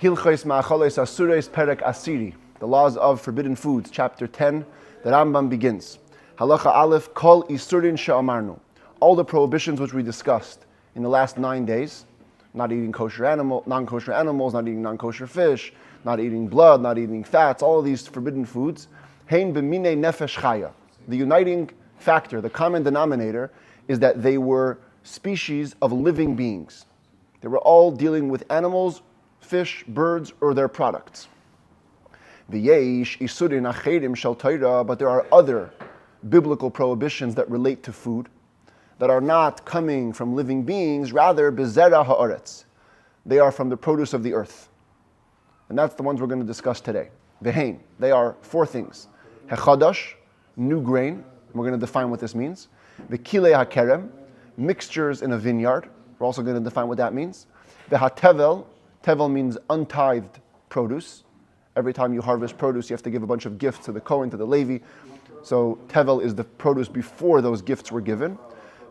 Hilchos Maachalos Asuros Perek Asiri, the laws of forbidden foods, chapter 10, the Rambam begins. Halacha Aleph, Kol Isurin She'amarnu. All the prohibitions which we discussed in the last 9 days, not eating non-kosher animals, not eating non-kosher fish, not eating blood, not eating fats, all of these forbidden foods. Hein b'minei nefesh chaya. The uniting factor, the common denominator, is that they were species of living beings. They were all dealing with animals, fish, birds, or their products. V'yesh isurin acherim shel Torah, but there are other biblical prohibitions that relate to food that are not coming from living beings, rather bezerah haaretz. They are from the produce of the earth. And that's the ones we're going to discuss today. V'hein, they are 4 things. Chadash, new grain. We're going to define what this means. The Kilei Hakerem, mixtures in a vineyard. We're also going to define what that means. The Tevel, Tevel means untithed produce. Every time you harvest produce, you have to give a bunch of gifts to the Kohen, to the Levi. So Tevel is the produce before those gifts were given.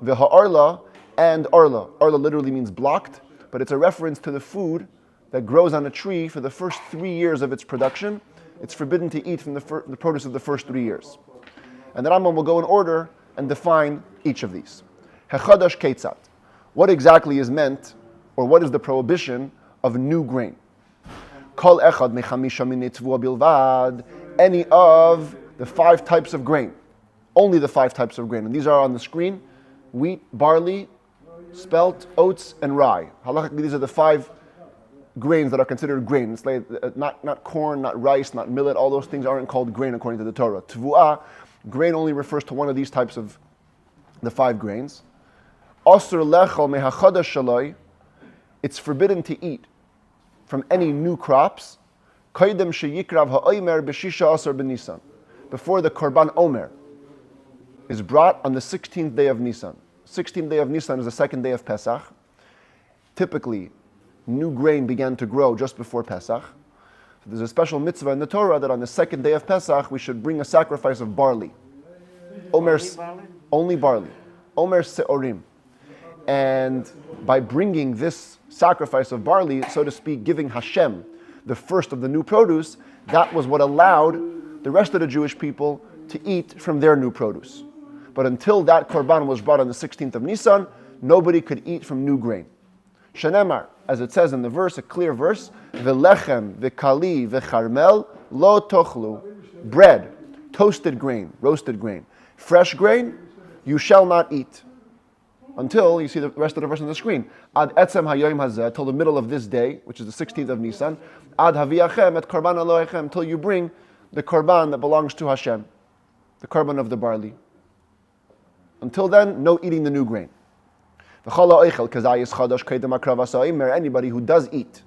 The Orlah and Orlah. Orlah literally means blocked, but it's a reference to the food that grows on a tree for the first 3 years of its production. It's forbidden to eat from the produce of the first 3 years. And the Rambam will go in order and define each of these. Chadash Ketzat. What exactly is meant, or what is the prohibition of new grain? Kol echad mechamisha min tzvua bilvad. Any of the 5 types of grain. Only the 5 types of grain. And these are on the screen. Wheat, barley, spelt, oats, and rye. Halachically, these are the 5 grains that are considered grain. It's like, not corn, not rice, not millet. All those things aren't called grain according to the Torah. Tvua, grain only refers to one of these types of the 5 grains. Asur lechal mehachadash shaloi. It's forbidden to eat from any new crops. Koydem sheyikrav ha'omer b'shisha asar b'Nisan. Before the Korban Omer is brought on the 16th day of Nisan. 16th day of Nisan is the 2nd day of Pesach. Typically, new grain began to grow just before Pesach. So there's a special mitzvah in the Torah that on the 2nd day of Pesach we should bring a sacrifice of barley. Only barley. Omer se'orim. And by bringing this sacrifice of barley, so to speak, giving Hashem the first of the new produce, that was what allowed the rest of the Jewish people to eat from their new produce. But until that korban was brought on the 16th of Nisan, nobody could eat from new grain. Shenemar, as it says in the verse, a clear verse, V'lechem, v'kali, v'charmel, lo tochlu. Bread, toasted grain, roasted grain. Fresh grain, you shall not eat. Until, you see the rest of the verse on the screen, Ad etzem hayoim hazeh, till the middle of this day, which is the 16th of Nisan, Ad haviachem et korban Elohechem, till you bring the korban that belongs to Hashem, the korban of the barley. Until then, no eating the new grain. Anybody who does eat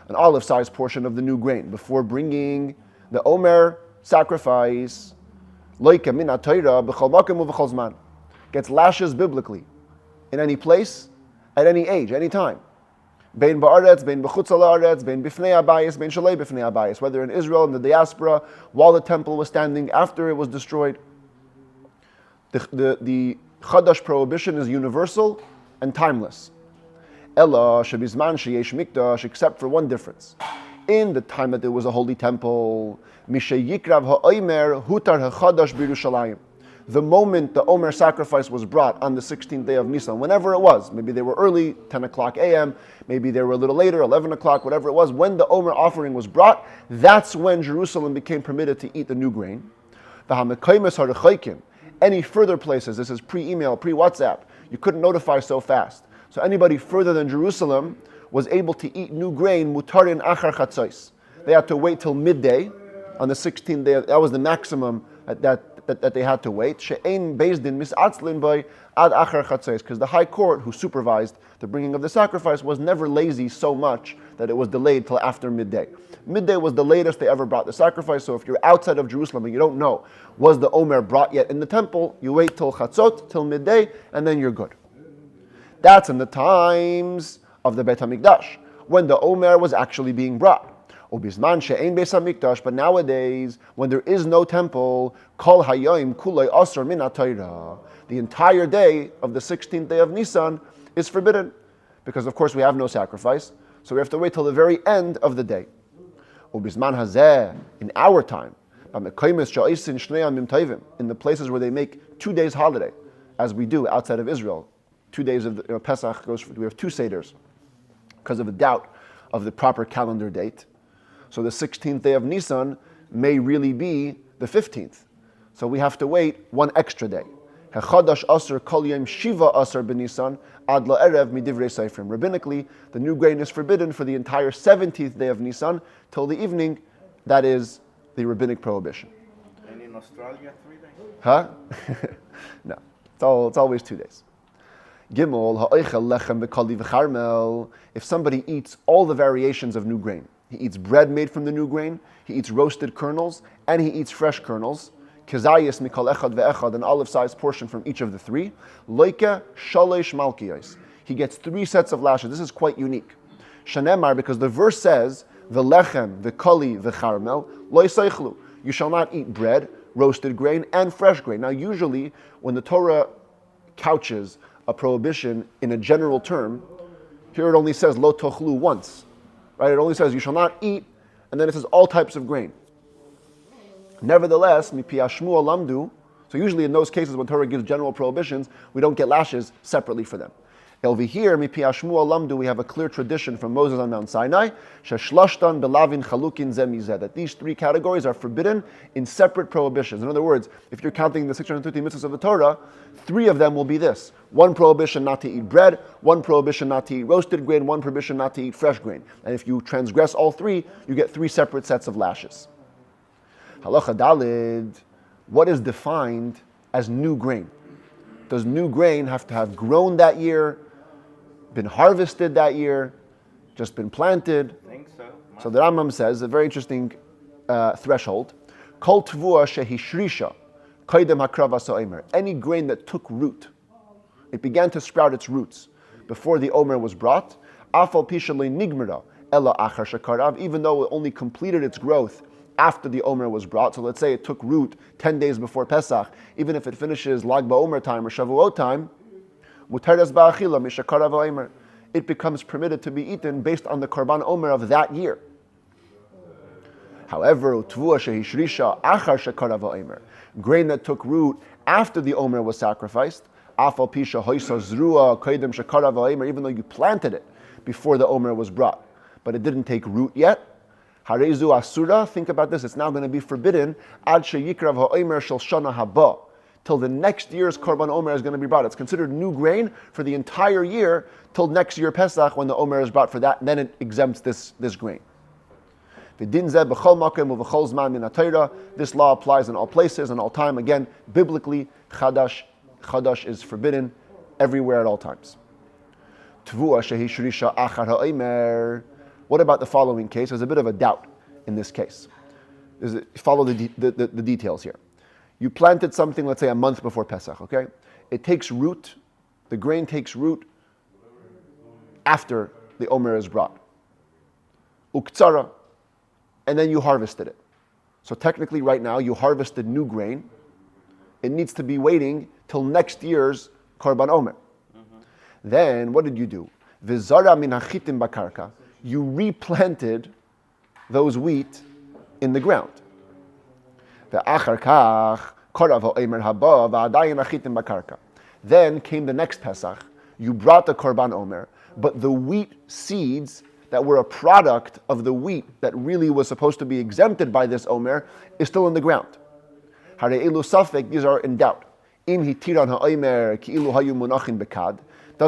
an olive-sized portion of the new grain before bringing the Omer sacrifice, gets lashes biblically, in any place, at any age, any time. Whether in Israel, in the diaspora, while the temple was standing, after it was destroyed. The Chadash prohibition is universal and timeless. Ella shebizman sheyesh mikdash, except for one difference. In the time that there was a holy temple, misheyikrav ha'omer hutar ha'chadash b'Yerushalayim. The moment the Omer sacrifice was brought on the 16th day of Nisan, whenever it was, maybe they were early, 10 o'clock a.m., maybe they were a little later, 11 o'clock, whatever it was, when the Omer offering was brought, that's when Jerusalem became permitted to eat the new grain. Any further places, this is pre-email, pre-WhatsApp, you couldn't notify so fast. So anybody further than Jerusalem was able to eat new grain, mutarin achar chatzos. They had to wait till midday on the 16th day. That was the maximum that they had to wait. She'ein beis din misatzlin by ad achar chatzos, because the high court who supervised the bringing of the sacrifice was never lazy so much that it was delayed till after midday. Midday was the latest they ever brought the sacrifice, so if you're outside of Jerusalem and you don't know, was the Omer brought yet in the temple, you wait till chatzot, till midday, and then you're good. That's in the times of the Beit HaMikdash, when the Omer was actually being brought. Ubizman she'ein Beis HaMikdash, but nowadays, when there is no temple, kol hayoim kulei asar min ha'Torah, the entire day of the 16th day of Nisan is forbidden, because of course we have no sacrifice, so we have to wait till the very end of the day. Ubizman hazeh, in our time, in the places where they make 2 days holiday, as we do outside of Israel. 2 days of Pesach we have 2 seders because of the doubt of the proper calendar date. So the 16th day of Nisan may really be the 15th. So we have to wait 1 extra day. Chadash asur kol yom shiva asur b'Nisan ad la'erev midivrei seifrim. Rabbinically, the new grain is forbidden for the entire 17th day of Nisan till the evening. That is the rabbinic prohibition. And in Australia, 3 days? Huh? No, it's always 2 days. Gimel ha'oichel lechem v'kali v'charmel. If somebody eats all the variations of new grain, he eats bread made from the new grain, he eats roasted kernels, and he eats fresh kernels. Kezayis mikol echad ve'echad, an olive-sized portion from each of the 3. Loike shalosh malkiyos. He gets 3 sets of lashes. This is quite unique. Shanemar, because the verse says, V'lechem v'kali v'charmel lo yisaychlu. You shall not eat bread, roasted grain, and fresh grain. Now, usually, when the Torah couches a prohibition in a general term, here it only says lo tochlu once. Right? It only says you shall not eat, and then it says all types of grain. Nevertheless, mipi hashmuah lamdu. So usually in those cases when Torah gives general prohibitions, we don't get lashes separately for them. Over here, mipi hashmuah lamdu, we have a clear tradition from Moses on Mount Sinai, sheshlashtan belavin chalukin zemizeh, that these 3 categories are forbidden in separate prohibitions. In other words, if you're counting the 630 mitzvahs of the Torah, 3 of them will be this: 1 prohibition not to eat bread, 1 prohibition not to eat roasted grain, 1 prohibition not to eat fresh grain. And if you transgress all 3, you get 3 separate sets of lashes. Halacha Dalid, what is defined as new grain? Does new grain have to have grown that year, been harvested that year, just been planted? I think so. So the Rambam says, a very interesting threshold, Kol tvua shehishrisha, koidem hakrav ha'omer. Any grain that took root, it began to sprout its roots before the omer was brought, afal pisha lo nigmara ela achar shekarav, even though it only completed its growth after the Omer was brought. So let's say it took root 10 days before Pesach, even if it finishes Lag BaOmer time or Shavuot time, Muteres ba'achila mishakarav ha'omer, it becomes permitted to be eaten based on the Korban Omer of that year. However, Tvua shehishrisha achar shekarav ha'omer, grain that took root after the Omer was sacrificed, afal pisha hoisa zrua koidem shekarav ha'omer, even though you planted it before the Omer was brought, but it didn't take root yet, Harezu asura, think about this, it's now going to be forbidden, ad sheyikrav ha'omer shel shana haba, till the next year's Korban Omer is going to be brought. It's considered new grain for the entire year till next year Pesach when the Omer is brought for that, and then it exempts this grain. This law applies in all places and all time. Again, biblically, Chadash is forbidden everywhere at all times. What about the following case? There's a bit of a doubt in this case. Follow the details here. You planted something, let's say a month before Pesach, okay? It takes root, the grain takes root after the Omer is brought. Uktsara, and then you harvested it. So technically right now you harvested new grain. It needs to be waiting till next year's Korban Omer. Then what did you do? Vizara min hachitim bakarka. You replanted those wheat in the ground. Then came the next Pesach. You brought the Korban Omer, but the wheat seeds that were a product of the wheat that really was supposed to be exempted by this Omer is still in the ground. These are in doubt. Does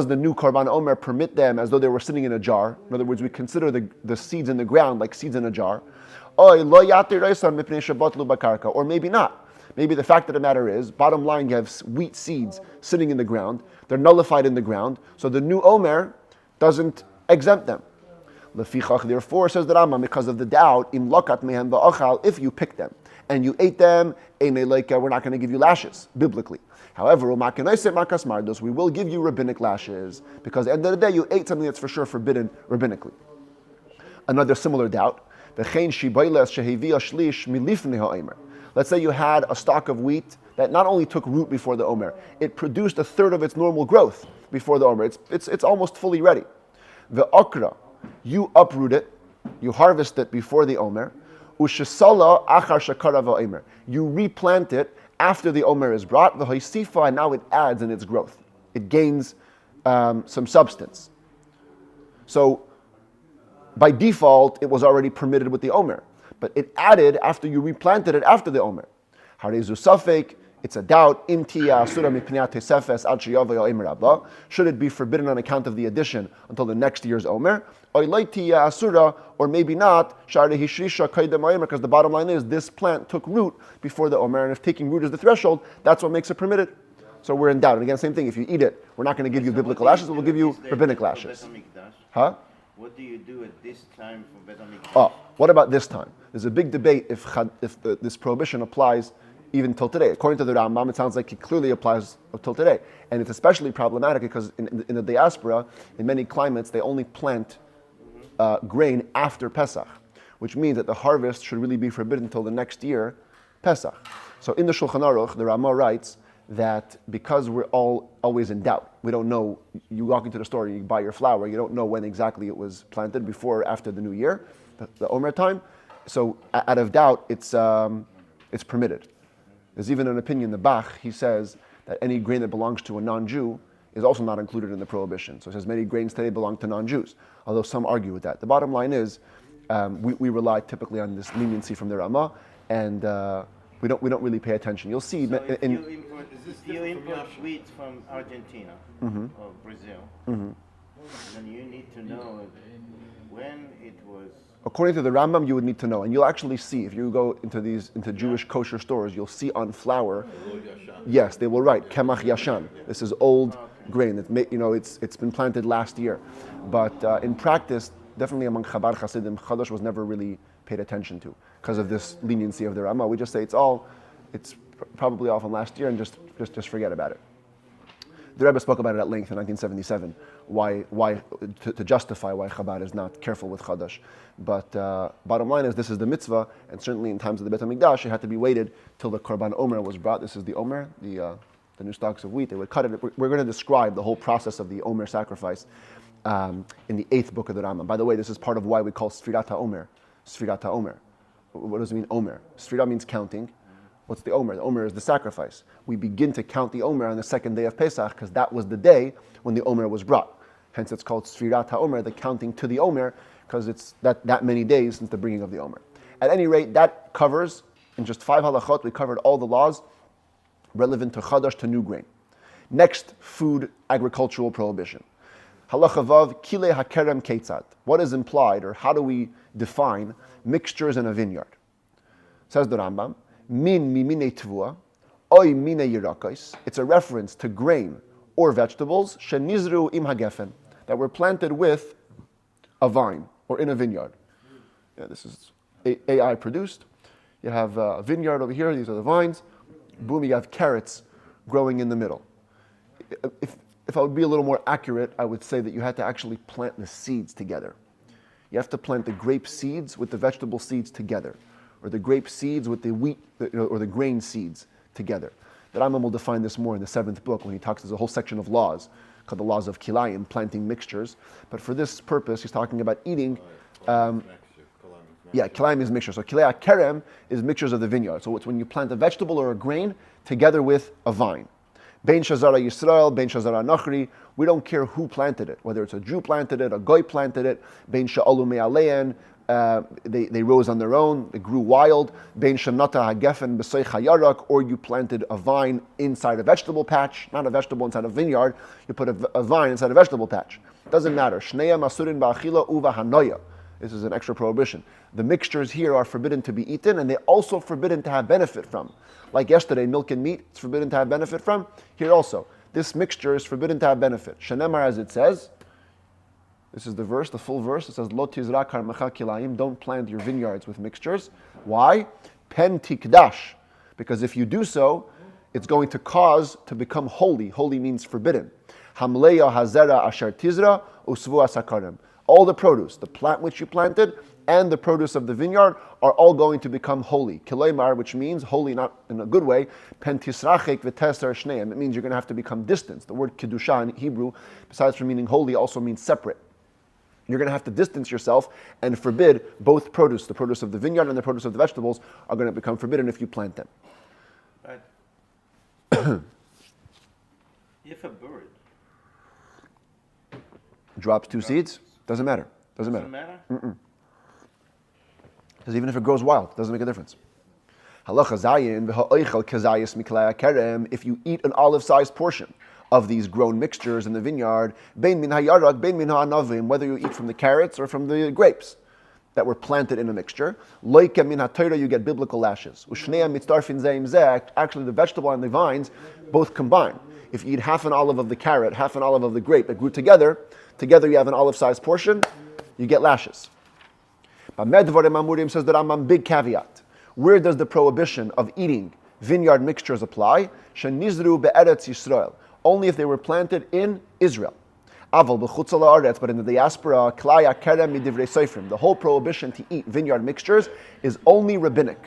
the new Korban Omer permit them as though they were sitting in a jar? In other words, we consider the seeds in the ground like seeds in a jar. Or maybe not. Maybe the fact of the matter is, bottom line, you have wheat seeds sitting in the ground. They're nullified in the ground. So the new Omer doesn't exempt them. Therefore, says the Rambam, because of the doubt, if you pick them and you ate them, we're not going to give you lashes, biblically. However, we will give you rabbinic lashes, because at the end of the day, you ate something that's for sure forbidden rabbinically. Another similar doubt, let's say you had a stalk of wheat that not only took root before the Omer, it produced a third of its normal growth before the Omer. It's almost fully ready. The okra, you uproot it, You harvest it before the Omer. Ushesala achar shakara v'omer. You replant it after the Omer is brought. V'hoisifa, and now it adds in its growth. It gains some substance. So by default, it was already permitted with the Omer. But it added after you replanted it after the Omer. Harezu safek, it's a doubt. Should it be forbidden on account of the addition until the next year's Omer? Or maybe not, because the bottom line is this plant took root before the Omer, and if taking root is the threshold, that's what makes it permitted. So we're in doubt. And again, same thing, if you eat it, we're not going to give you biblical lashes, we'll give you rabbinic lashes. Huh? What do you do at this time for Bet HaMikdash? Oh, what about this time? There's a big debate if this prohibition applies even till today. According to the Rambam, it sounds like it clearly applies till today. And it's especially problematic because in the diaspora, in many climates, they only plant grain after Pesach, which means that the harvest should really be forbidden until the next year, Pesach. So in the Shulchan Aruch, the Rama writes that because we're always in doubt, we don't know, you walk into the store, you buy your flour, you don't know when exactly it was planted, before or after the new year, the Omer time. So out of doubt, it's permitted. There's even an opinion, the Bach, he says that any grain that belongs to a non-Jew is also not included in the prohibition. So he says many grains today belong to non-Jews, although some argue with that. The bottom line is, we rely typically on this leniency from the Rama, and we don't really pay attention. You'll see. So if you import wheat from Argentina or Brazil, then you need to know when it was. According to the Rambam, you would need to know, and you'll actually see if you go into Jewish kosher stores, you'll see on flour. Yes, they will write kemach yashan. This is old grain. It's been planted last year, but in practice, definitely among Chabad Hasidim, Chadash was never really paid attention to because of this leniency of the Rama. We just say it's probably all from last year, and just forget about it. The Rebbe spoke about it at length in 1977, to justify why Chabad is not careful with Chadash. But bottom line is, this is the mitzvah, and certainly in times of the Bet HaMikdash, it had to be waited till the Korban Omer was brought. This is the Omer, the new stalks of wheat. They would cut it. We're going to describe the whole process of the Omer sacrifice in the 8th book of the Rambam. By the way, this is part of why we call Sfirat HaOmer. Sfirat HaOmer. What does it mean, Omer? Sfirah means counting. What's the Omer? The Omer is the sacrifice. We begin to count the Omer on the second day of Pesach because that was the day when the Omer was brought. Hence it's called Sfirat HaOmer, the counting to the Omer, because it's that many days since the bringing of the Omer. At any rate, that covers, in just 5 halachot, we covered all the laws relevant to Chadash, to new grain. Next, food agricultural prohibition. Halacha Vav, Kilei Hakerem Ketzad. What is implied, or how do we define mixtures in a vineyard? Says the Rambam, Min mimine tvua, oy mine yirakos. It's a reference to grain or vegetables, shenizru im hagefen, that were planted with a vine or in a vineyard. Yeah, this is AI produced. You have a vineyard over here, these are the vines. Boom, you have carrots growing in the middle. If I would be a little more accurate, I would say that you had to actually plant the seeds together. You have to plant the grape seeds with the vegetable seeds together, or the grape seeds with the wheat, or the grain seeds together. The Rambam will define this more in the 7th book when he talks, there's a whole section of laws called the laws of Kilayim, planting mixtures. But for this purpose, he's talking about eating. Kilayim is mixture. So Kilei Hakerem is mixtures of the vineyard. So it's when you plant a vegetable or a grain together with a vine. Bein Shazara Yisrael, Bein Shazara Nachri. We don't care who planted it, whether it's a Jew planted it, a Goy planted it. Bein Sha'alu Me'alein. They rose on their own, they grew wild. Bein Shanata Hagefen B'soich Hayarak, or you planted a vine inside a vegetable patch, not a vegetable inside a vineyard. You put a vine inside a vegetable patch. Doesn't matter. Shneya Masurin Ba'achila Uva Hanoya. This is an extra prohibition. The mixtures here are forbidden to be eaten, and they're also forbidden to have benefit from. Like yesterday, milk and meat, it's forbidden to have benefit from. Here also, this mixture is forbidden to have benefit. Shenemar, as it says, this is the verse, the full verse. It says, Lo tizra karmecha kilayim. Don't plant your vineyards with mixtures. Why? Pen tikdash. Because if you do so, it's going to cause to become holy. Holy means forbidden. Hamleya hazera asher tizra usvu asakarim. All the produce, the plant which you planted, and the produce of the vineyard are all going to become holy. Kileimar, which means holy, not in a good way. Pen tisrachek v'teser shneim. It means you're going to have to become distant. The word kedusha in Hebrew, besides from meaning holy, also means separate. You're going to have to distance yourself and forbid both produce. The produce of the vineyard and the produce of the vegetables are going to become forbidden if you plant them. But if a bird drops two seeds, doesn't matter. Doesn't matter. Because even if it grows wild, it doesn't make a difference. Halacha zayin v'ha'oichel kezayis miklei hakerem. If you eat an olive-sized portion of these grown mixtures in the vineyard, bein min hayarak, bein min ha'anavim, whether you eat from the carrots or from the grapes that were planted in a mixture, loike min ha'torah, you get biblical lashes. Ushneya mitzdarfin zeim zeh, actually the vegetable and the vines both combine. If you eat half an olive of the carrot, half an olive of the grape, it grew together you have an olive-sized portion, you get lashes. But Medvarim Amurim says that Rambam, big caveat. Where does the prohibition of eating vineyard mixtures apply? Shenizru be'eretz Yisrael. Only if they were planted in Israel. Aval b'chutz la'aretz, but in the diaspora, Kilei Hakerem midivrei seifrim. The whole prohibition to eat vineyard mixtures is only rabbinic.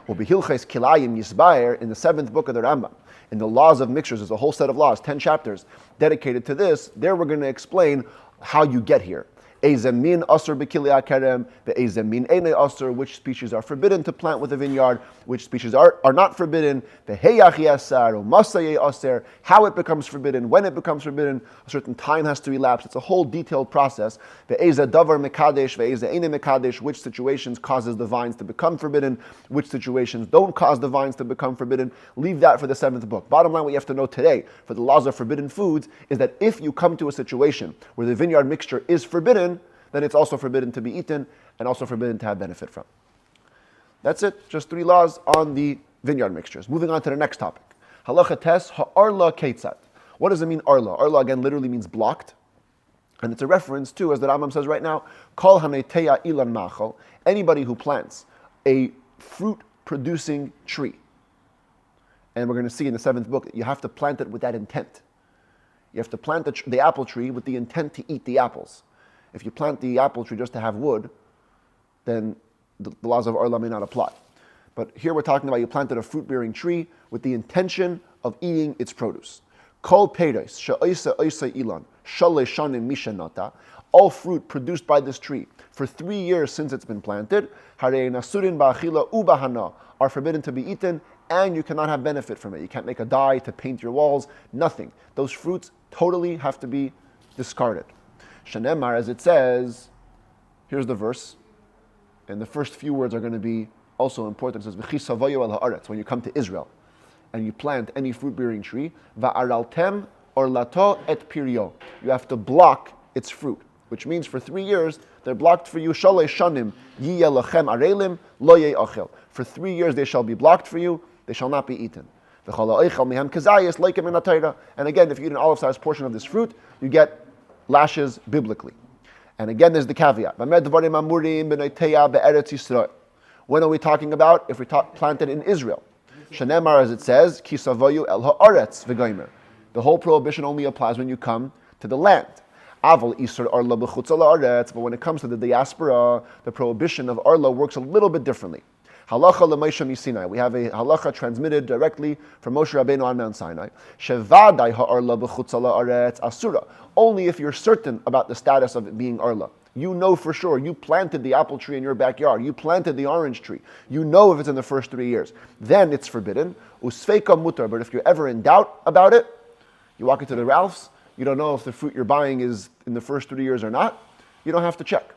Hilchos Kilayim Yisbayer, in the 7th book of the Rambam, in the laws of mixtures, there's a whole set of laws, 10 chapters dedicated to this. There we're going to explain how you get here. Ezemin asur b'kilei hakerem, ve'ezemin einei asur, which species are forbidden to plant with a vineyard, which species are not forbidden, ve'heyach yasar, or masayei aser, how it becomes forbidden, when it becomes forbidden, a certain time has to elapse. It's a whole detailed process. Ve'eze davar mekadesh, ve'eze einei mekadesh, which situations causes the vines to become forbidden, which situations don't cause the vines to become forbidden. Leave that for the 7th book. Bottom line, what you have to know today for the laws of forbidden foods is that if you come to a situation where the vineyard mixture is forbidden, then it's also forbidden to be eaten and also forbidden to have benefit from. That's it. Just 3 laws on the vineyard mixtures. Moving on to the next topic. Halacha tes ha'orlah ketzat. What does it mean, orlah? Orlah, again, literally means blocked. And it's a reference to, as the Rambam says right now, kol haneteya ilan machal, anybody who plants a fruit-producing tree. And we're going to see in the 7th book that you have to plant it with that intent. You have to plant the apple tree with the intent to eat the apples. If you plant the apple tree just to have wood, then the laws of Orlah may not apply. But here we're talking about you planted a fruit-bearing tree with the intention of eating its produce. Kol peiros she'oisa oisa ilan shalei shanim mishanata. All fruit produced by this tree for 3 years since it's been planted, harei nasurin ba'achila ubahana, are forbidden to be eaten, and you cannot have benefit from it. You can't make a dye to paint your walls, nothing. Those fruits totally have to be discarded. Shanemar, as it says, here's the verse, and the first few words are going to be also important. It says, "V'chisavayu el haaretz." When you come to Israel and you plant any fruit-bearing tree, va'araltem orlato et piryo. You have to block its fruit, which means for 3 years they're blocked for you. Shalei shanim yiyeh lachem arelim lo ye'achel. For 3 years they shall be blocked for you; they shall not be eaten. And again, if you eat an olive-sized portion of this fruit, you get lashes biblically. And again, there's the caveat. When are we talking about? If we planted in Israel. Shanemar, as it says, kisavayu el haaretz v'goymer. The whole prohibition only applies when you come to the land. Aval isur orla b'chutz haaretz. But when it comes to the diaspora, the prohibition of orla works a little bit differently. Halacha l'Moshe miSinai. We have a halacha transmitted directly from Moshe Rabbeinu on Mount Sinai. Shevadai ha'orla b'chutz haaretz asura. Only if you're certain about the status of it being orla. You know for sure. You planted the apple tree in your backyard. You planted the orange tree. You know if it's in the first 3 years. Then it's forbidden. Usfeika mutar. But if you're ever in doubt about it, you walk into the Ralph's, you don't know if the fruit you're buying is in the first 3 years or not, you don't have to check.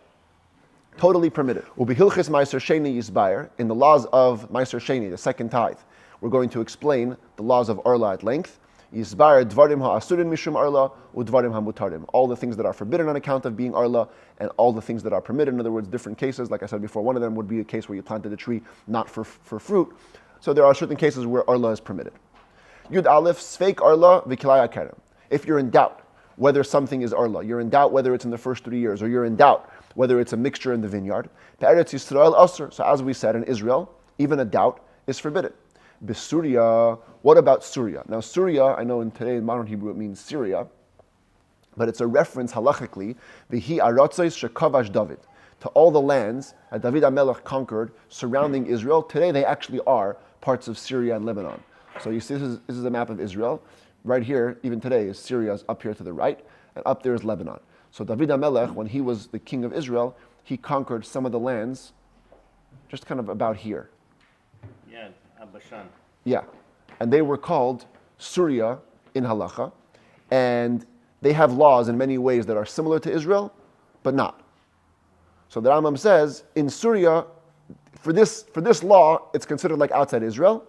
Totally permitted. Hilchos Meiser Sheni Yisbayer, in the laws of Meiser Sheni, the second tithe, we're going to explain the laws of Orlah at length. Yisbayer Dvarim ha'asurin mishum Orlah, udvarim ha'mutarim. All the things that are forbidden on account of being Orlah, and all the things that are permitted. In other words, different cases. Like I said before, one of them would be a case where you planted a tree not for fruit. So there are certain cases where Orlah is permitted. Yud Aleph, Sveik Orlah v'Kilei Hakerem. If you're in doubt whether something is Orlah, you're in doubt whether it's in the first 3 years, or you're in doubt whether it's a mixture in the vineyard, Be'eretz Yisrael Asur. So as we said, in Israel, even a doubt is forbidden. B'Suria, what about Syria? Now Syria, I know in today in modern Hebrew it means Syria, but it's a reference halachically, V'hi aratzos shekavash David, to all the lands that David HaMelech conquered surrounding Israel. Today they actually are parts of Syria and Lebanon. So you see this is a map of Israel. Right here, even today, is Syria is up here to the right, and up there is Lebanon. So David HaMelech, when he was the king of Israel, he conquered some of the lands, just kind of about here. Yeah, Abashan. Yeah, and they were called Surya in halacha, and they have laws in many ways that are similar to Israel, but not. So the Rambam says, in Surya, for this law, it's considered like outside Israel,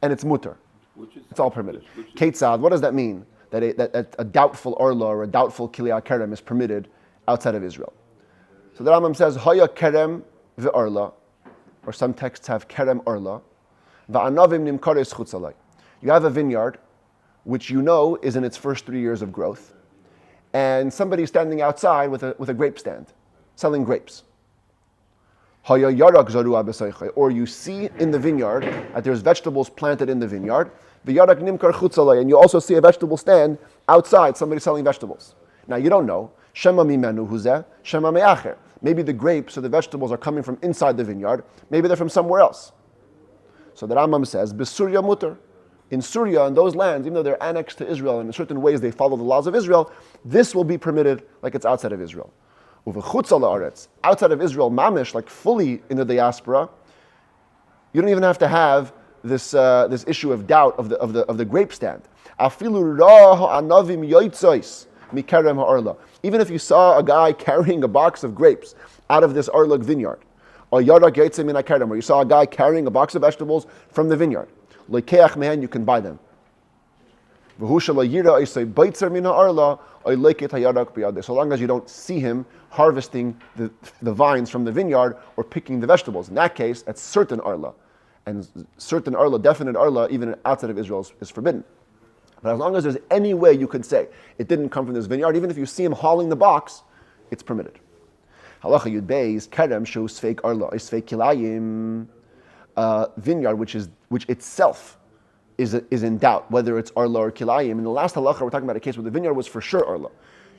and it's mutter. It's all permitted. Ketzad, what does that mean? That a doubtful Orlah or a doubtful Kilei Hakerem is permitted outside of Israel. So the Rambam says, Haya Kerem ve'Orlah, or some texts have Kerem Orlah, va'anavim nimkares chutzalai. You have a vineyard, which you know is in its first 3 years of growth, and somebody's standing outside with a grape stand, selling grapes. Or you see in the vineyard that there's vegetables planted in the vineyard, and you also see a vegetable stand outside, somebody selling vegetables. Now you don't know, Shema mimenu huzeh, Shema me'acher. Maybe the grapes or the vegetables are coming from inside the vineyard, maybe they're from somewhere else. So the Rambam says, Besurya mutter. In Surya, in those lands, even though they're annexed to Israel, and in certain ways they follow the laws of Israel, this will be permitted like it's outside of Israel. Outside of Israel, mamish, like fully in the diaspora, you don't even have to have this issue of doubt of the grape stand. Even if you saw a guy carrying a box of grapes out of this Orlah vineyard, or you saw a guy carrying a box of vegetables from the vineyard, you can buy them. So long as you don't see him harvesting the vines from the vineyard or picking the vegetables. In that case, that's certain Orlah. And certain Orlah, definite Orlah, even outside of Israel is forbidden. But as long as there's any way you could say it didn't come from this vineyard, even if you see him hauling the box, it's permitted. Halacha Yud Beis, Kerem shows fake Orlah, is fake Kilayim. Vineyard, which itself is in doubt, whether it's Orlah or Kilayim. In the last halacha, we're talking about a case where the vineyard was for sure Orlah.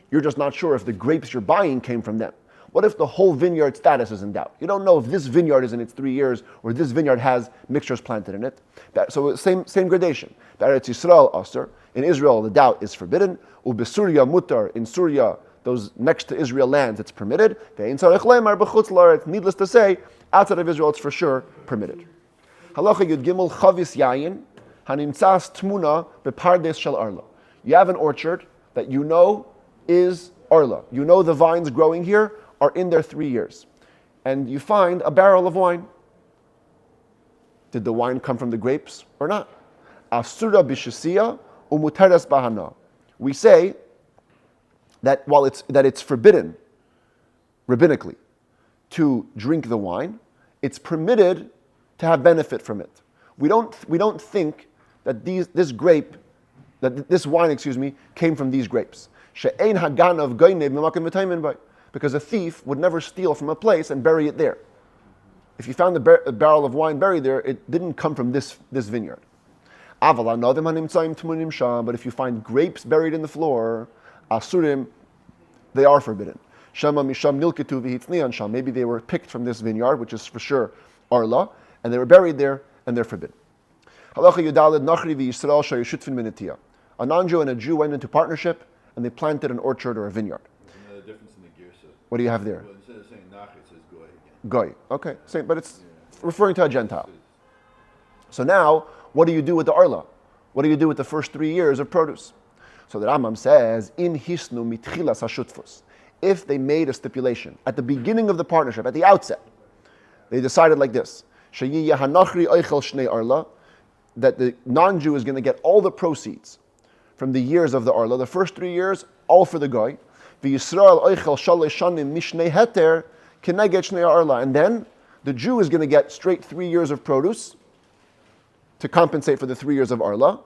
You're just not sure if the grapes you're buying came from them. What if the whole vineyard status is in doubt? You don't know if this vineyard is in its 3 years or this vineyard has mixtures planted in it. So same gradation. Eretz Yisrael Aser. In Israel, the doubt is forbidden. Ubesurya mutar. In Surya, those next to Israel lands, it's permitted. Needless to say, outside of Israel, it's for sure permitted. Halacha Yud Gimel Chavis Yayin Hanimtzas Tmuna Bepardes Shel Orlah. You have an orchard that you know is Orlah. You know the vines growing here are in their 3 years. And you find a barrel of wine. Did the wine come from the grapes or not? Asura b'shesiya umuteres bahana. We say that while it's forbidden rabbinically to drink the wine, it's permitted to have benefit from it. We don't think that this wine, came from these grapes. She'ein haganav goynev memakim v'taimin bay. Because a thief would never steal from a place and bury it there. If you found a barrel of wine buried there, it didn't come from this vineyard. But if you find grapes buried in the floor, asurim, they are forbidden. Maybe they were picked from this vineyard, which is for sure Orlah, and they were buried there, and they're forbidden. A non-Jew and a Jew went into partnership, and they planted an orchard or a vineyard. What do you have there? Well, instead of saying nach, it says goy again. Goy. Okay, same, but it's referring to a Gentile. So now, what do you do with the Orlah? What do you do with the first 3 years of produce? So the Rambam says, "In hisnu mitchilas hashutfus." If they made a stipulation at the beginning of the partnership, at the outset, they decided like this: "Sheyiyeh hanachri oichel shnei Orlah," that the non-Jew is going to get all the proceeds from the years of the Orlah, the first 3 years, all for the Goy. V'Yisrael oichel shalosh shanim mishnei heter keneged shnei Orlah, and then the Jew is going to get straight 3 years of produce to compensate for the 3 years of Orlah.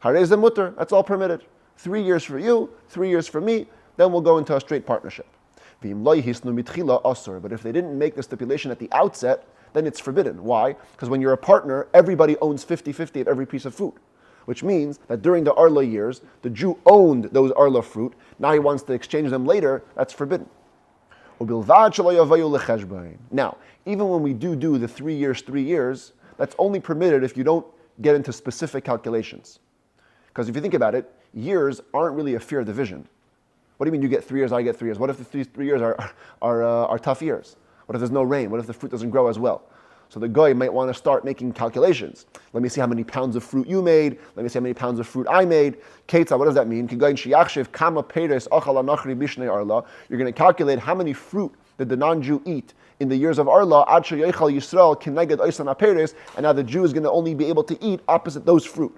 Harei mutter, that's all permitted. 3 years for you, 3 years for me, then we'll go into a straight partnership. But if they didn't make the stipulation at the outset, then it's forbidden. Why? Because when you're a partner, everybody owns 50-50 of every piece of food. Which means that during the Orlah years, the Jew owned those Orlah fruit. Now he wants to exchange them later. That's forbidden. Now, even when we do the 3 years, that's only permitted if you don't get into specific calculations. Because if you think about it, years aren't really a fair division. What do you mean you get 3 years, I get 3 years? What if the three years are tough years? What if there's no rain? What if the fruit doesn't grow as well? So the guy might want to start making calculations. Let me see how many pounds of fruit you made. Let me see how many pounds of fruit I made. Ketzah, what does that mean? You're going to calculate how many fruit did the non-Jew eat in the years of Orlah, and now the Jew is going to only be able to eat opposite those fruit.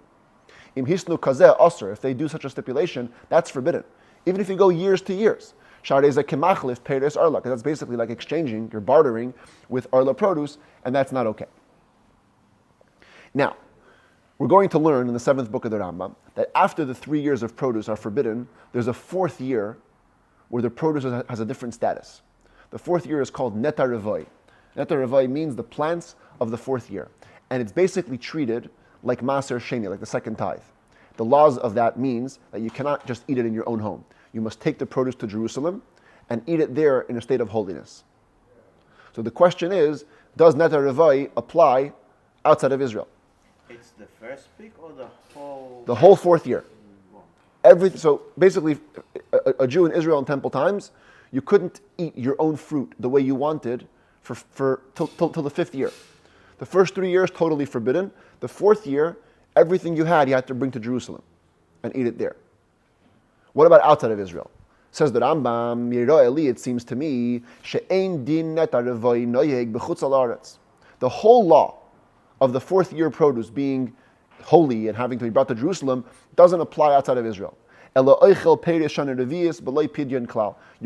If they do such a stipulation, that's forbidden. Even if you go years to years. Because that's basically like exchanging, you're bartering with Orlah produce, and that's not okay. Now, we're going to learn in the 7th book of the Rambam that after the 3 years of produce are forbidden, there's a 4th year where the produce has a different status. The 4th year is called Netar Revoi. Netar Revoi means the plants of the 4th year. And it's basically treated like Maser Sheni, like the second tithe. The laws of that means that you cannot just eat it in your own home. You must take the produce to Jerusalem and eat it there in a state of holiness. So the question is, does Netar Revoi apply outside of Israel? It's the first week or the whole? The whole 4th year. So basically, a Jew in Israel in temple times, you couldn't eat your own fruit the way you wanted till the 5th year. The first 3 years, totally forbidden. The 4th year, everything you had to bring to Jerusalem and eat it there. What about outside of Israel? Says the Rambam, it seems to me, the whole law of the 4th year produce being holy and having to be brought to Jerusalem doesn't apply outside of Israel. You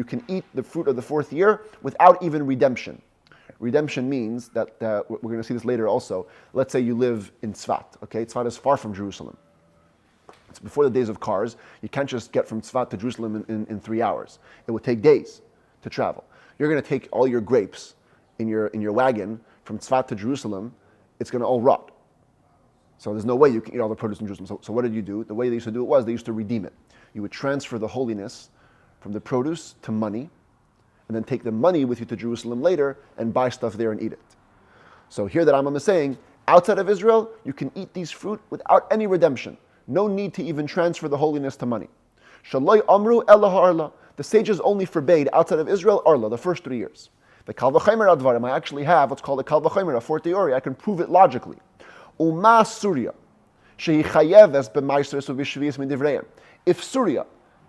can eat the fruit of the 4th year without even redemption. Redemption means that, we're going to see this later also, let's say you live in Tzfat, okay? Tzfat is far from Jerusalem. It's before the days of cars. You can't just get from Tzfat to Jerusalem in 3 hours. It would take days to travel. You're going to take all your grapes in your wagon from Tzfat to Jerusalem, it's going to all rot. So there's no way you can eat all the produce in Jerusalem. So what did you do? The way they used to do it was they used to redeem it. You would transfer the holiness from the produce to money, and then take the money with you to Jerusalem later and buy stuff there and eat it. So here that Rambam is saying, outside of Israel, you can eat these fruit without any redemption. No need to even transfer the holiness to money. Shaloi amru ela ha'arla. The sages only forbade outside of Israel Orlah, the first 3 years. The Kal V'chomer advarim, I actually have what's called a Kal V'chomer, a fortiori. I can prove it logically. Uma Surya, shehi chayeves b'maisres u'b'shviyas midivreim. If Surya,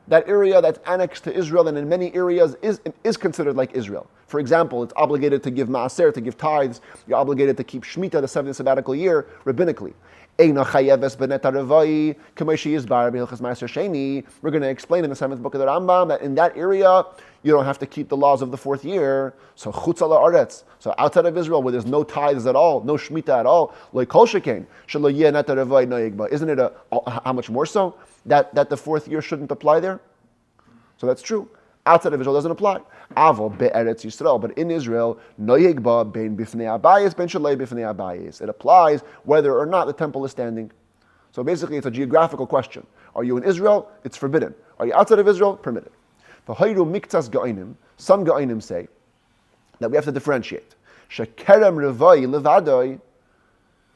that area that's annexed to Israel and in many areas is considered like Israel. For example, it's obligated to give maaser, to give tithes. You're obligated to keep Shemitah, the 7th sabbatical year, rabbinically. We're going to explain in the 7th book of the Rambam that in that area, you don't have to keep the laws of the 4th year. So chutz ala aretz. So outside of Israel, where there's no tithes at all, no Shemitah at all, isn't it how much more so? That the 4th year shouldn't apply there? So that's true. Outside of Israel doesn't apply. But in Israel, it applies whether or not the temple is standing. So basically it's a geographical question. Are you in Israel? It's forbidden. Are you outside of Israel? Permitted. Some Ga'inim say that we have to differentiate.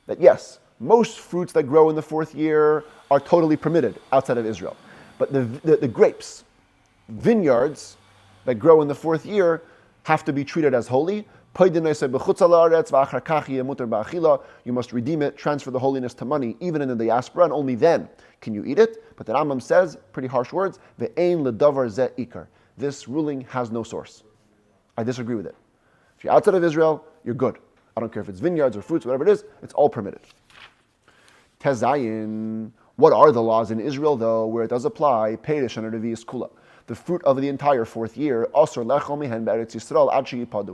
That yes, most fruits that grow in the 4th year are totally permitted outside of Israel. But the grapes, vineyards that grow in the 4th year have to be treated as holy. You must redeem it, transfer the holiness to money, even in the diaspora, and only then can you eat it. But the Rambam says, pretty harsh words, this ruling has no source. I disagree with it. If you're outside of Israel, you're good. I don't care if it's vineyards or fruits, whatever it is, it's all permitted. Tezayin. What are the laws in Israel, though, where it does apply? Perish and Revi'is Kula. The fruit of the entire 4th year.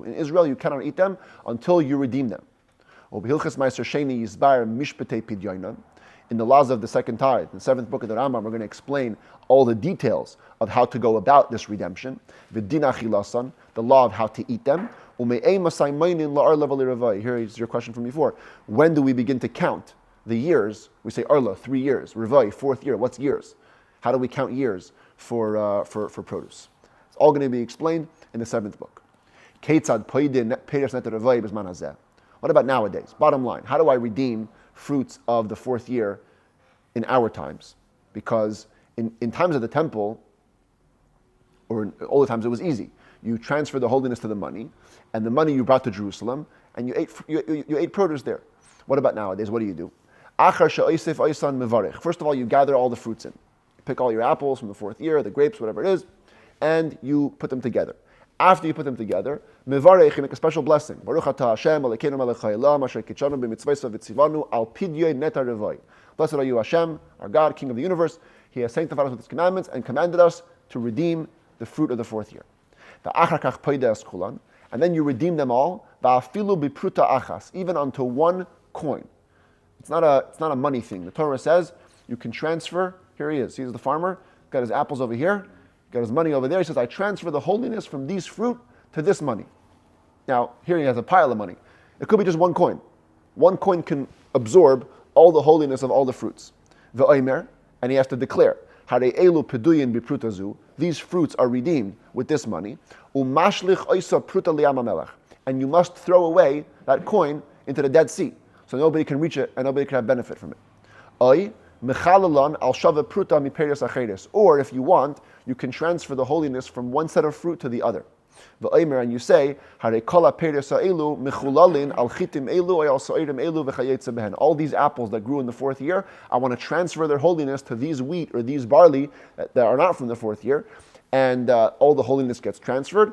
In Israel, you cannot eat them until you redeem them. In the laws of the second tithe, in the 7th book of the Rambam, we're going to explain all the details of how to go about this redemption. The law of how to eat them. Here is your question from before. When do we begin to count the years? We say Orlah, 3 years. Revai, 4th year. What's years? How do we count years for produce? It's all going to be explained in the 7th book. What about nowadays? Bottom line, how do I redeem fruits of the 4th year in our times? Because in times of the temple, or all the times it was easy. You transferred the holiness to the money, and the money you brought to Jerusalem, and you ate produce there. What about nowadays? What do you do? First of all, you gather all the fruits in. You pick all your apples from the 4th year, the grapes, whatever it is, and you put them together. After you put them together, mevarech, you make a special blessing. Baruch atah Hashem, Elokeinu melech haolam, asher kitshanu b'mitzvaysav v'tzivanu al pidyoy netar revoy. Blessed are you, Hashem, our God, King of the universe. He has sanctified us with His commandments and commanded us to redeem the fruit of the 4th year. And then you redeem them all, even unto one coin. It's not a money thing. The Torah says you can transfer. Here he is. He's the farmer. Got his apples over here. Got his money over there. He says, I transfer the holiness from these fruit to this money. Now, here he has a pile of money. It could be just one coin. One coin can absorb all the holiness of all the fruits. And he has to declare, these fruits are redeemed with this money. And you must throw away that coin into the Dead Sea, so nobody can reach it and nobody can have benefit from it. Or if you want, you can transfer the holiness from one set of fruit to the other. And you say, all these apples that grew in the 4th year, I want to transfer their holiness to these wheat or these barley that are not from the 4th year, and all the holiness gets transferred.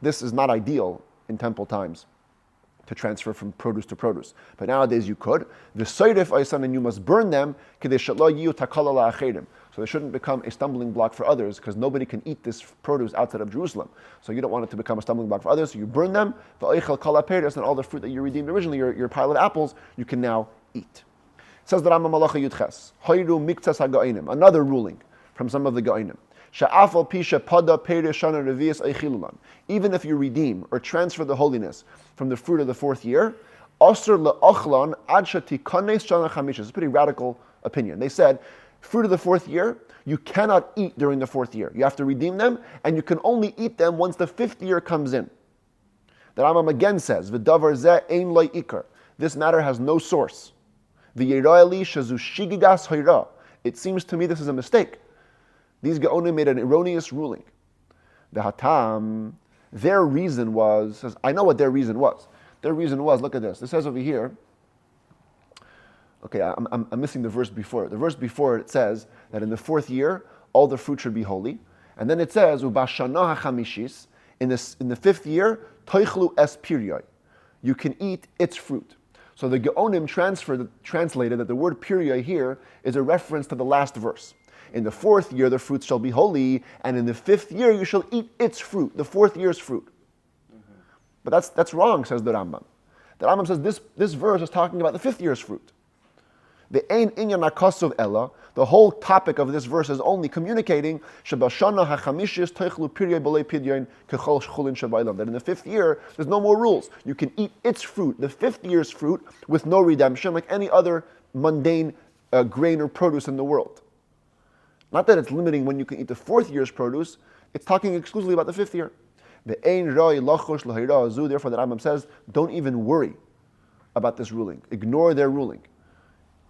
This is not ideal in temple times, to transfer from produce to produce. But nowadays you could. And you must burn them, so they shouldn't become a stumbling block for others, because nobody can eat this produce outside of Jerusalem. So you don't want it to become a stumbling block for others, so you burn them, and all the fruit that you redeemed originally, your pile of apples, you can now eat. It says the Rambam Malacha Yudches, another ruling from some of the Ga'inim. Even if you redeem or transfer the holiness from the fruit of the 4th year, it's a pretty radical opinion. They said, fruit of the 4th year, you cannot eat during the 4th year. You have to redeem them, and you can only eat them once the 5th year comes in. The Rambam again says, this matter has no source. It seems to me this is a mistake. These Gaonim made an erroneous ruling. The Hatam, their reason was, I know what their reason was. Their reason was, look at this. It says over here, okay, I'm missing the verse before. The verse before it says that in the 4th year, all the fruit should be holy. And then it says, Ubashana hachamishis, in the 5th year, toichlu es piryoi. You can eat its fruit. So the Gaonim translated that the word piryoi here is a reference to the last verse. In the 4th year, the fruits shall be holy, and in the 5th year, you shall eat its fruit, the 4th year's fruit. Mm-hmm. But that's wrong, says the Rambam. The Rambam says this verse is talking about the 5th year's fruit. The ein inyan akasov ella, the whole topic of this verse is only communicating shebashana hachamishis toichlu piryei b'lei pidyon kechol shchulin shabaylam. That in the 5th year, there's no more rules. You can eat its fruit, the 5th year's fruit, with no redemption, like any other mundane grain or produce in the world. Not that it's limiting when you can eat the 4th year's produce, it's talking exclusively about the 5th year. Therefore, the Rambam says, don't even worry about this ruling. Ignore their ruling.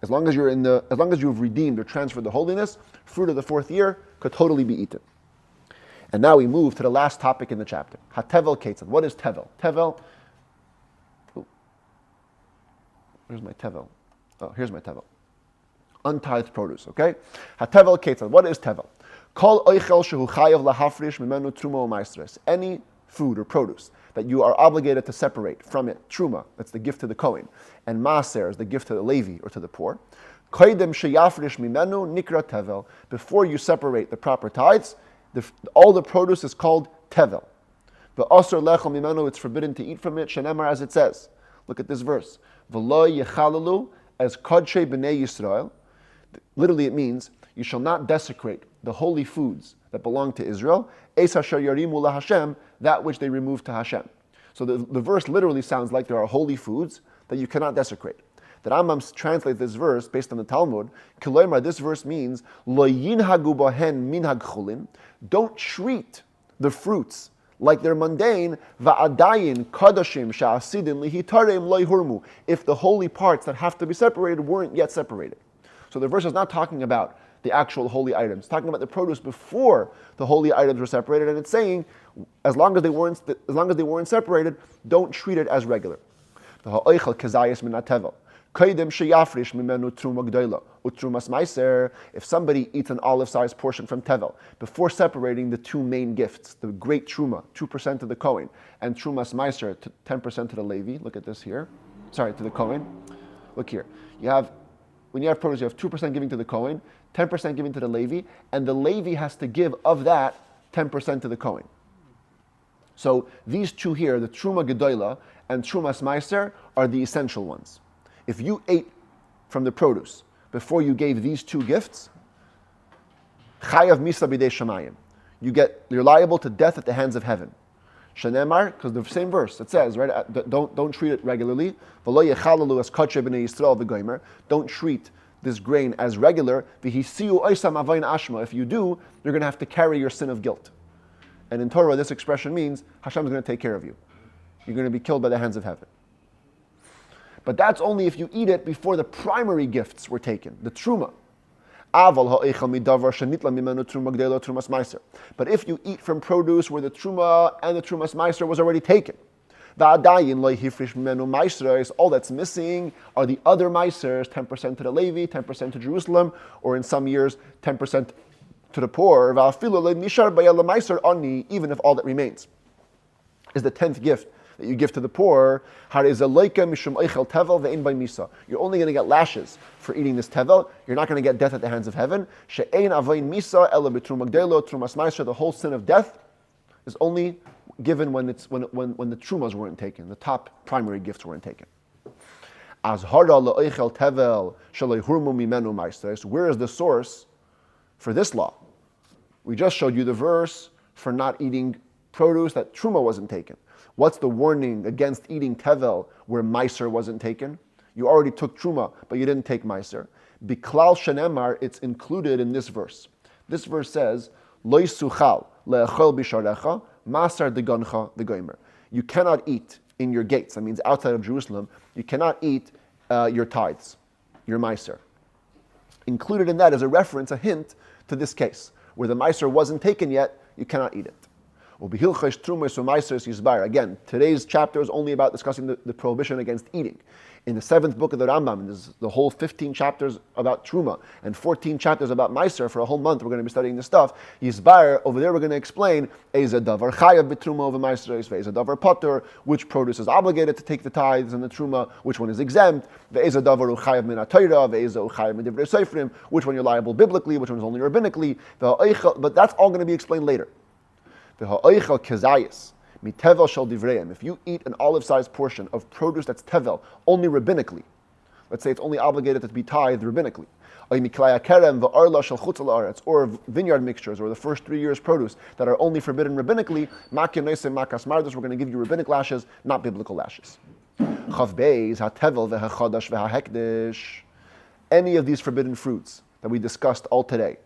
As long as you've redeemed or transferred the holiness, fruit of the 4th year could totally be eaten. And now we move to the last topic in the chapter. HaTevel Ketzad. What is Tevel? Tevel. Where's my Tevel? Oh, here's my Tevel. Untithed produce, okay? HaTevel Ketzad. What is Tevel? Kol oichel shehu chayav lahafrish mimenu truma u'maasros. Any food or produce that you are obligated to separate from it, truma, that's the gift to the Kohen, and maaser is the gift to the Levi or to the poor. Koidem sheyafrish mimenu nikra tevel. Before you separate the proper tithes, all the produce is called tevel. V'asur lechel mimenu, it's forbidden to eat from it, shenemar, as it says. Look at this verse. V'lo yechalalu as kodshe b'nei Yisrael. Literally it means, you shall not desecrate the holy foods that belong to Israel, es asher yarimu laHashem, that which they remove to Hashem. So the verse literally sounds like there are holy foods that you cannot desecrate. The Rambam translates this verse based on the Talmud. Kiloimar, this verse means, lo yinhagu bahen minhag chulin, don't treat the fruits like they're mundane, va'adayin kadashim sha'asidin lihitarem lo yhurmu, if the holy parts that have to be separated weren't yet separated. So the verse is not talking about the actual holy items. It's talking about the produce before the holy items were separated, and it's saying, as long as they weren't separated, don't treat it as regular. If somebody eats an olive-sized portion from tevel before separating the two main gifts, the great truma, 2% to the Kohen, and trumas meiser, 10% to the Levi. Look at this here. Sorry, to the Kohen. Look here. When you have produce, you have 2% giving to the Kohen, 10% giving to the Levi, and the Levi has to give of that 10% to the Kohen. So these two here, the Truma Gedola and Trumas Meiser, are the essential ones. If you ate from the produce before you gave these two gifts, Chayav Misa B'dei Shamayim, you're liable to death at the hands of heaven. Shenemar, because the same verse, it says, right? Don't treat it regularly. V'lo yechalalu as kotche b'nei Yisrael v'goymer. Don't treat this grain as regular. V'hisiu oisam avayin ashma. If you do, you're going to have to carry your sin of guilt. And in Torah, this expression means Hashem is going to take care of you. You're going to be killed by the hands of heaven. But that's only if you eat it before the primary gifts were taken, the truma. But if you eat from produce where the truma and the trumas meiser was already taken, all that's missing are the other meisers, 10% to the Levi, 10% to Jerusalem, or in some years, 10% to the poor, even if all that remains is the 10th gift that you give to the poor. You're only going to get lashes for eating this tevel. You're not going to get death at the hands of heaven. The whole sin of death is only given when the trumas weren't taken, the top primary gifts weren't taken. Where is the source for this law? We just showed you the verse for not eating produce that truma wasn't taken. What's the warning against eating tevel where meiser wasn't taken? You already took truma, but you didn't take meiser. Biklal shenemar, it's included in this verse. This verse says, Lo yisuchal le'echol bisharecha masar degoncha degoimer. You cannot eat in your gates. That means outside of Jerusalem. You cannot eat your tithes, your meiser. Included in that is a reference, a hint to this case where the meiser wasn't taken yet. You cannot eat it. Again, today's chapter is only about discussing the prohibition against eating. In the 7th book of the Rambam, there's the whole 15 chapters about Truma and 14 chapters about Meiser. For a whole month, we're going to be studying this stuff. Yisbar, over there, we're going to explain Eza Davar Chayav B'Truma over Meiser, Eza Davar Potter, which produce is obligated to take the tithes and the Truma, which one is exempt, Eza Davar Chayav Min HaTorah, Eza Chayav Min Divrei Seifrim, which one you're liable biblically, which one is only rabbinically. But that's all going to be explained later. If you eat an olive-sized portion of produce that's tevel, only rabbinically, let's say it's only obligated to be tithed rabbinically, Kilei Hakerem, or vineyard mixtures, or the first 3 years' produce that are only forbidden rabbinically, we're going to give you rabbinic lashes, not biblical lashes. Any of these forbidden fruits that we discussed all today,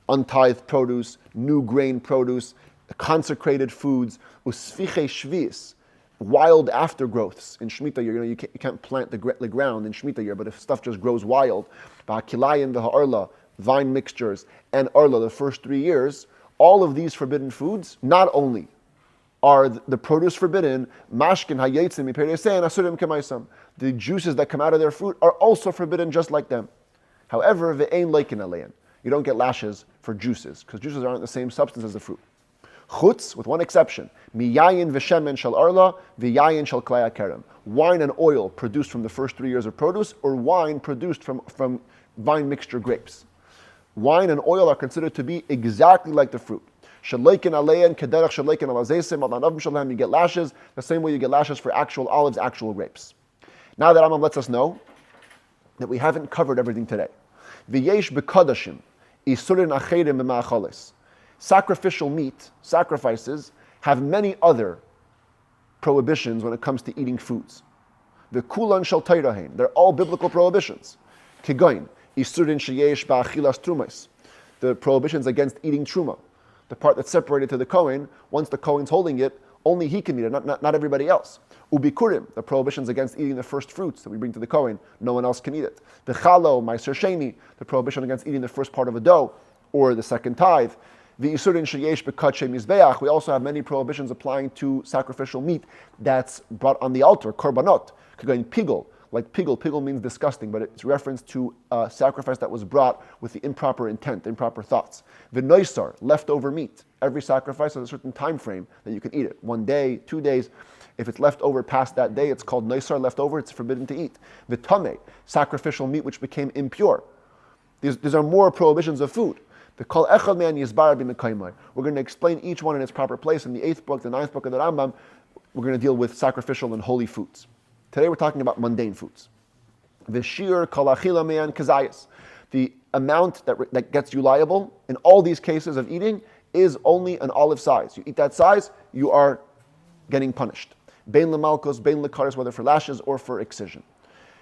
untithed produce, new grain produce, consecrated foods, usfiche shvius, wild aftergrowths in Shemitah year. You can't plant the ground in Shemitah year, but if stuff just grows wild, Kilayim the Orlah, vine mixtures, and Orlah the first 3 years, all of these forbidden foods, not only are the produce forbidden, mashkin hayetzim miperesein asurim kemaisam, the juices that come out of their fruit are also forbidden just like them. However, ve'ein leikin alein, you don't get lashes for juices, because juices aren't the same substance as the fruit. Chutz, with one exception, miyayin v'shemen shel Orlah, v'yayin shel Kilei Hakerem. Wine and oil produced from the first 3 years of produce, or wine produced from vine mixture grapes. Wine and oil are considered to be exactly like the fruit. Shaleikin alein kederach shaleikin alazesim al shalem. You get lashes the same way you get lashes for actual olives, actual grapes. Now that Rambam lets us know that we haven't covered everything today. V'yesh b'kodashim isurin acherim b'maachalos. Sacrificial meat, sacrifices, have many other prohibitions when it comes to eating foods. The kulan shel teirahin, they're all biblical prohibitions. Kigoin, isurin sheyesh ba'achilas trumas, the prohibitions against eating truma, the part that's separated to the Kohen. Once the Kohen's holding it, only he can eat it, not everybody else. Ubikurim, the prohibitions against eating the first fruits that we bring to the Kohen, no one else can eat it. V'chalo, ma'aser sheni, the prohibition against eating the first part of a dough, or the second tithe. V'isurin sheyesh b'kadshe mizbeach, we also have many prohibitions applying to sacrificial meat that's brought on the altar, korbanot, going pigul, like pigul means disgusting, but it's reference to a sacrifice that was brought with the improper intent, improper thoughts. V'noisar, leftover meat, every sacrifice has a certain time frame that you can eat it, 1 day, 2 days. If it's left over past that day, it's called noisar, leftover, it's forbidden to eat. V'tameh, sacrificial meat which became impure. These are more prohibitions of food. The kol echad man yizbar b'mekaymai. We're going to explain each one in its proper place. In the 8th book, the 9th book of the Rambam, we're going to deal with sacrificial and holy foods. Today we're talking about mundane foods. V'shir kol achila me'an kazayas. The amount that gets you liable in all these cases of eating is only an olive size. You eat that size, you are getting punished. Bein lemalkos, bein lekaris, whether for lashes or for excision.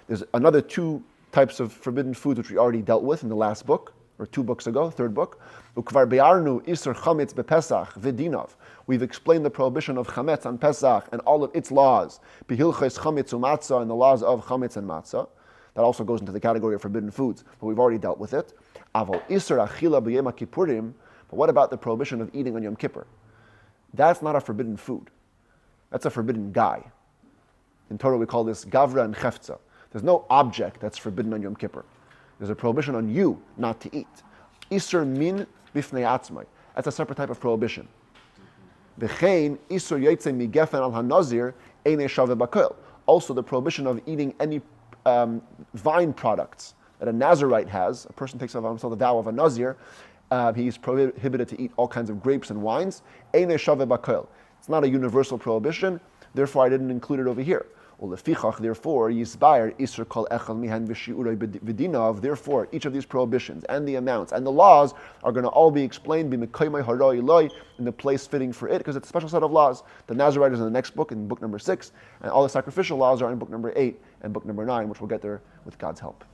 There's another 2 types of forbidden foods which we already dealt with in the last book, or 2 books ago, 3rd book. Ukvar be'arnu isur chametz bepesach v'dinov. We've explained the prohibition of chametz on Pesach and all of its laws. Behilchos chametz u'matzah, and the laws of chametz and matzah. That also goes into the category of forbidden foods, but we've already dealt with it. Aval isur achila b'yom kippurim. But what about the prohibition of eating on Yom Kippur? That's not a forbidden food. That's a forbidden guy. In Torah we call this gavra and chefza. There's no object that's forbidden on Yom Kippur. There's a prohibition on you not to eat. Isur min bifnei atzmai. That's a separate type of prohibition. V'chein isur yotzei migefen al hanazir einei shaveh bakel. Also the prohibition of eating any vine products that a Nazirite has. A person takes on himself the vow of a Nazir. He's prohibited to eat all kinds of grapes and wines. Einei shaveh bakel. It's not a universal prohibition, therefore I didn't include it over here. Therefore, yisbayer isur kol echal mihan v'shi'urei v'dinav. Therefore, each of these prohibitions and the amounts and the laws are going to all be explained in the place fitting for it, because it's a special set of laws. The Nazirite is in the next book, in book number 6, and all the sacrificial laws are in book number 8 and book number 9, which we'll get there with God's help.